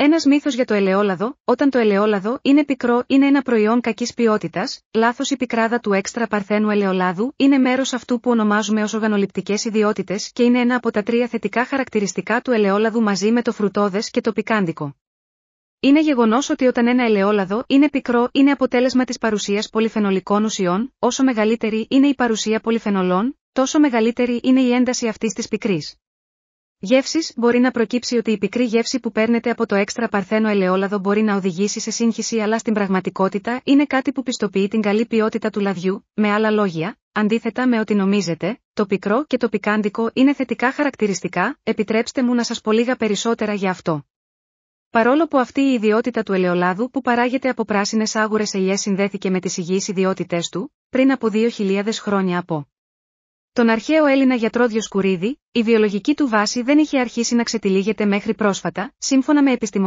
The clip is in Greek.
Ένας μύθος για το ελαιόλαδο: όταν το ελαιόλαδο είναι πικρό, είναι ένα προϊόν κακής ποιότητας. Λάθος. Η πικράδα του έξτρα παρθένου ελαιολάδου είναι μέρος αυτού που ονομάζουμε ως οργανοληπτικές ιδιότητες και είναι ένα από τα 3 θετικά χαρακτηριστικά του ελαιόλαδου μαζί με το φρουτώδες και το πικάντικο. Είναι γεγονός ότι όταν ένα ελαιόλαδο είναι πικρό, είναι αποτέλεσμα της παρουσίας πολυφενολικών ουσιών. Όσο μεγαλύτερη είναι η παρουσία πολυφενολών, τόσο μεγαλύτερη είναι η ένταση αυτής της πικρής γεύσης. Μπορεί να προκύψει ότι η πικρή γεύση που παίρνετε από το έξτρα παρθένο ελαιόλαδο μπορεί να οδηγήσει σε σύγχυση, αλλά στην πραγματικότητα είναι κάτι που πιστοποιεί την καλή ποιότητα του λαδιού. Με άλλα λόγια, αντίθετα με ό,τι νομίζετε, το πικρό και το πικάντικο είναι θετικά χαρακτηριστικά. Επιτρέψτε μου να σας πω λίγα περισσότερα για αυτό. Παρόλο που αυτή η ιδιότητα του ελαιολάδου που παράγεται από πράσινες άγουρες ελιές συνδέθηκε με τις υγιείς ιδιότητές του, πριν από 2.000 χρόνια από τον αρχαίο Έλληνα γιατρό Διοσκουρίδη, η βιολογική του βάση δεν είχε αρχίσει να ξετυλίγεται μέχρι πρόσφατα, σύμφωνα με επιστημονικές